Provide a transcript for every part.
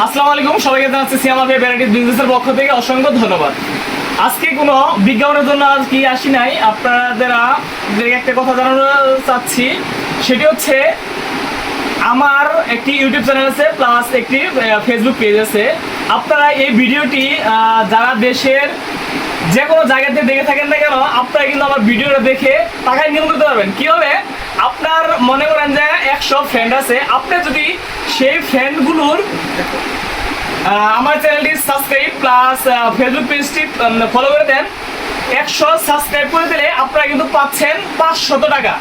আসসালামু আলাইকুম, সবাইকে জানাচ্ছি সিয়ামা ভ্যারাইটিজ বিজনেসের পক্ষ থেকে অসংখ্য ধন্যবাদ। আজকে কোনো বিজ্ঞাপনের জন্য আর কি আসি নাই, আপনাদের একটা কথা জানানো চাচ্ছি। সেটি হচ্ছে আমার একটি ইউটিউব চ্যানেল আছে, প্লাস একটি ফেসবুক পেজ আছে। আপনারা এই ভিডিওটি যারা দেশের যে কোনো জায়গাতে দেখে থাকেন না কেন, আপনারা কিন্তু আমার ভিডিওটা দেখে টাকা ইনকাম করতে পারবেন। কীভাবে? আপনার মনে করেন যে 100 ফ্রেন্ড আছে, আপনি যদি সেই ফ্রেন্ডগুলোর আমার চ্যানেলটি সাবস্ক্রাইব প্লাস ফেসবুক পেজটি ফলো করে দেন, 100 সাবস্ক্রাইব করে দিলে আপনারা কিন্তু পাচ্ছেন 500 টাকা।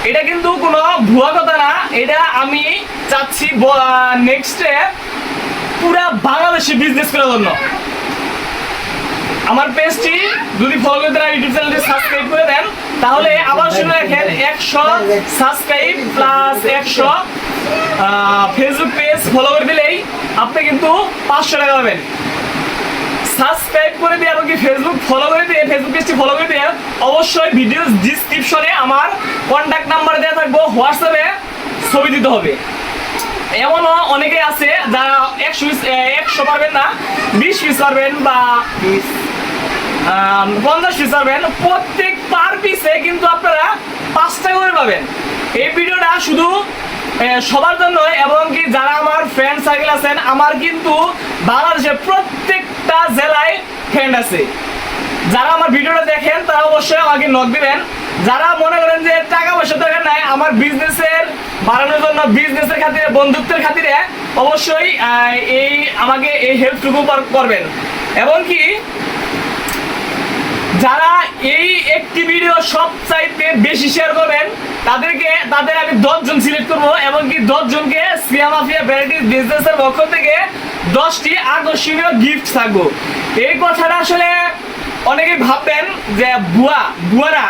এটা কিন্তু কোনো ভুয়া কথা না, এটা আমি চাচ্ছি নেক্সটে পুরা বাংলাদেশে বিজনেস করার জন্য। আমার পেজটি যদি ফলো করে দেন, ইউটিউব চ্যানেলটি সাবস্ক্রাইব করে দেন, তাহলে আবার শুনে রাখেন 100 subscribe plus 100 Facebook page follow করে দিলেই আপনি কিন্তু 500 টাকা পাবেন। সাবস্ক্রাইব করে দিয়ে এবং কি ফেসবুক ফলো করে দিয়ে, ফেসবুক পেজটি ফলো করে দিয়ে অবশ্যই ভিডিও ডিসক্রিপশনে আমার কন্ট্যাক্ট নাম্বার দেওয়া থাকবো, হোয়াটসঅ্যাপে ছবি দিতে হবে। এমনও অনেকেই আছে যারা 100 পারবেন না, 20 পিস পারবেন বা 50 পিস পারবেন, প্রত্যেক পার পিসে কিন্তু আপনারা 5 টাকা করে পাবেন। এই ভিডিওটা শুধু সবার জন্য, এবং কি যারা আমার ফ্রেন্ড সার্কেল আছেন, আমার কিন্তু বাংলাদেশের প্রত্যেকটা জেলায় ফ্রেন্ড আছে। যারা আমার ভিডিওটা দেখেন তারা অবশ্যই আমাকে নক দিবেন। যারা মনে করেন যে টাকা পয়সা দরকার নাই, আমার বিজনেসের বাড়ানোর জন্য, বিজনেসের খাতিরে, বন্ধুত্বের খাতিরে অবশ্যই আমাকে এই হেল্পটুকু করবেন। এবং কি যারা এই একটি ভিডিও সবচাইতে বেশি শেয়ার করবেন, তাদের আমি 10 জন সিলেক্ট করবো, এবং কি 10 জনকে সিয়ামা ভ্যারাইটিজ বিজনেসের পক্ষ থেকে 10টি আকর্ষণীয় গিফট থাকবো। এই কথাটা আসলে অনেকেই ভাববেন যে ভুয়ারা।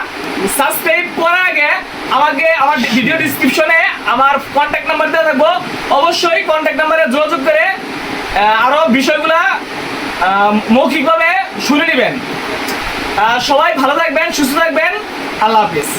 সাবস্ক্রাইব করার আগে আমাকে আমার ভিডিও ডিসক্রিপশনে আমার কন্ট্যাক্ট নাম্বার দেওয়া থাকবো, অবশ্যই কন্ট্যাক্ট নাম্বারে যোগাযোগ করে আরও বিষয়গুলা মৌখিকভাবে শুনে নেবেন। সবাই ভালো থাকবেন, সুস্থ থাকবেন। আল্লাহ হাফিজ।